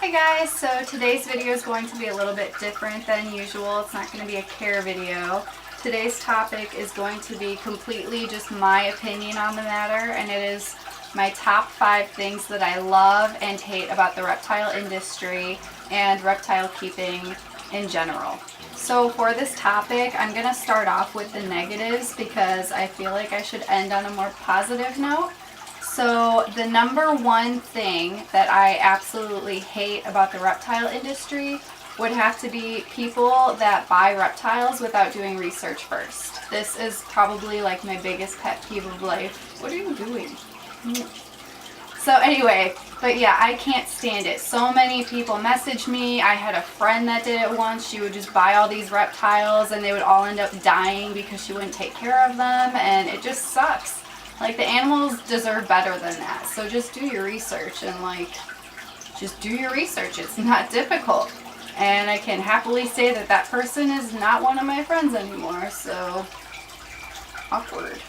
Hey guys, so today's video is going to be a little bit different than usual. It's not going to be a care video. Today's topic is going to be completely just my opinion on the matter, and it is my top 5 things that I love and hate about the reptile industry and reptile keeping in general. So for this topic, I'm going to start off with the negatives because I feel like I should end on a more positive note. So the number one thing that I absolutely hate about the reptile industry would have to be people that buy reptiles without doing research first. This is probably like my biggest pet peeve of life. What are you doing? So anyway, but yeah, I can't stand it. So many people message me. I had a friend that did it once. She would just buy all these reptiles and they would all end up dying because she wouldn't take care of them, and it just sucks. Like, the animals deserve better than that. So just do your research and just do your research. It's not difficult. And I can happily say that that person is not one of my friends anymore, so awkward.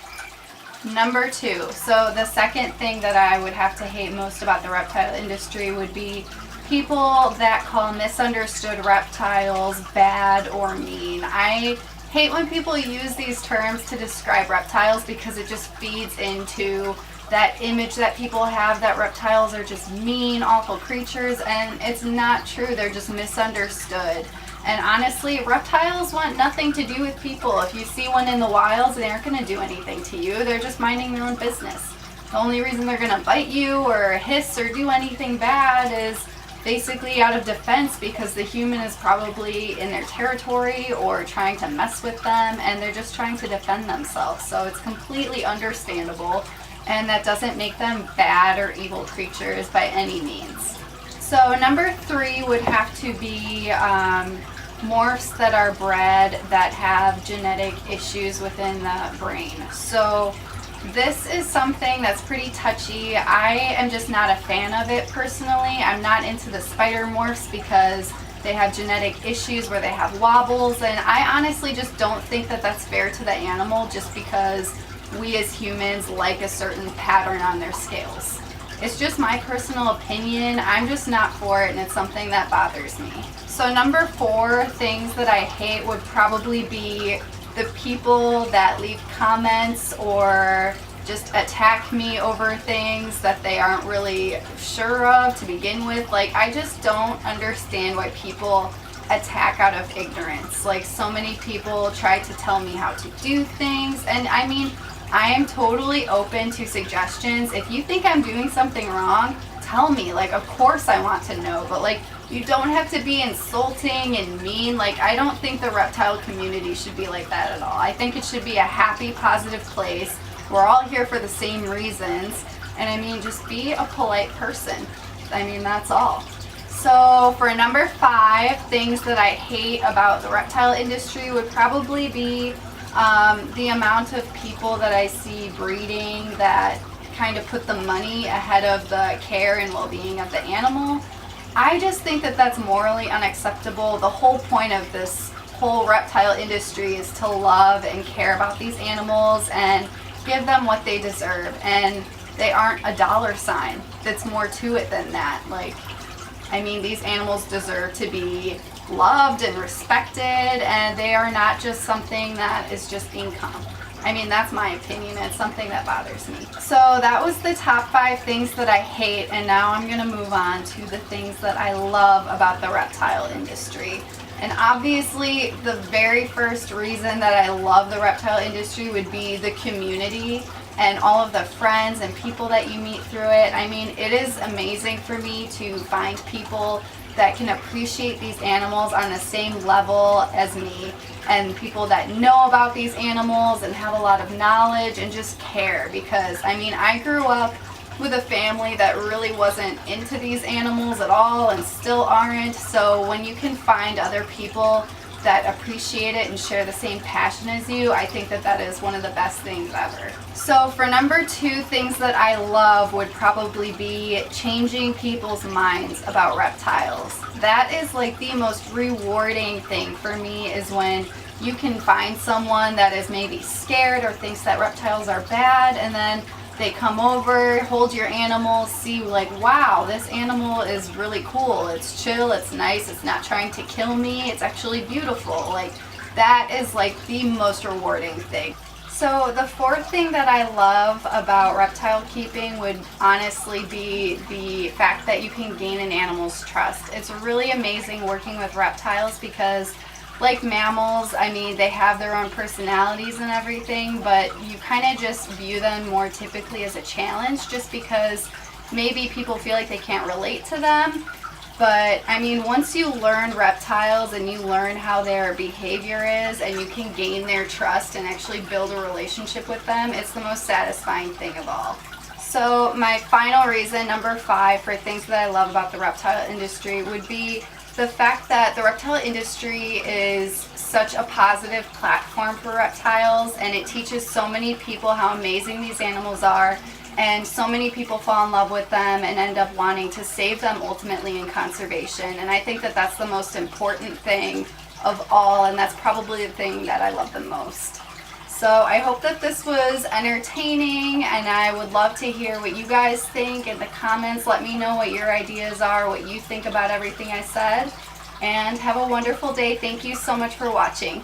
Number 2, so the second thing that I would have to hate most about the reptile industry would be people that call misunderstood reptiles bad or mean. I hate when people use these terms to describe reptiles because it just feeds into that image that people have that reptiles are just mean, awful creatures, and it's not true. They're just misunderstood. And honestly, reptiles want nothing to do with people. If you see one in the wilds, they aren't going to do anything to you. They're just minding their own business. The only reason they're going to bite you or hiss or do anything bad is basically out of defense because the human is probably in their territory or trying to mess with them, and they're just trying to defend themselves. So it's completely understandable, and that doesn't make them bad or evil creatures by any means. So number 3 would have to be morphs that are bred that have genetic issues within the brain. So this is something that's pretty touchy. I am just not a fan of it personally. I'm not into the spider morphs because they have genetic issues where they have wobbles, and I honestly just don't think that that's fair to the animal just because we as humans like a certain pattern on their scales. It's just my personal opinion. I'm just not for it, and it's something that bothers me. So number 4 things that I hate would probably be the people that leave comments or just attack me over things that they aren't really sure of to begin with. Like, I just don't understand why people attack out of ignorance. Like, so many people try to tell me how to do things, and I mean, I am totally open to suggestions. If you think I'm doing something wrong, tell me. Like, of course I want to know, but like, you don't have to be insulting and mean. Like, I don't think the reptile community should be like that at all. I think it should be a happy, positive place. We're all here for the same reasons. And I mean, just be a polite person. I mean, that's all. So for number 5, things that I hate about the reptile industry would probably be the amount of people that I see breeding that kind of put the money ahead of the care and well-being of the animal. I just think that that's morally unacceptable. The whole point of this whole reptile industry is to love and care about these animals and give them what they deserve, and they aren't a dollar sign. There's more to it than that. Like, I mean, these animals deserve to be loved and respected, and they are not just something that is just income. I mean, that's my opinion. It's something that bothers me. So that was the top 5 things that I hate, and now I'm going to move on to the things that I love about the reptile industry. And obviously, the very first reason that I love the reptile industry would be the community and all of the friends and people that you meet through it. I mean, it is amazing for me to find people that can appreciate these animals on the same level as me, and people that know about these animals and have a lot of knowledge and just care. Because I mean, I grew up with a family that really wasn't into these animals at all and still aren't. So when you can find other people that appreciate it and share the same passion as you, I think that that is one of the best things ever. So for number 2, things that I love would probably be changing people's minds about reptiles. That is like the most rewarding thing for me, is when you can find someone that is maybe scared or thinks that reptiles are bad, and then They come over, hold your animal, see like, wow, this animal is really cool. It's chill, it's nice, it's not trying to kill me, it's actually beautiful. Like, that is like the most rewarding thing. So the fourth thing that I love about reptile keeping would honestly be the fact that you can gain an animal's trust. It's really amazing working with reptiles because, like mammals, I mean, they have their own personalities and everything, but you kind of just view them more typically as a challenge just because maybe people feel like they can't relate to them. But I mean, once you learn reptiles and you learn how their behavior is and you can gain their trust and actually build a relationship with them, it's the most satisfying thing of all. So my final reason, number 5, for things that I love about the reptile industry would be the fact that the reptile industry is such a positive platform for reptiles, and it teaches so many people how amazing these animals are, and so many people fall in love with them and end up wanting to save them ultimately in conservation. And I think that that's the most important thing of all, and that's probably the thing that I love the most. So I hope that this was entertaining, and I would love to hear what you guys think in the comments. Let me know what your ideas are, what you think about everything I said, and have a wonderful day. Thank you so much for watching.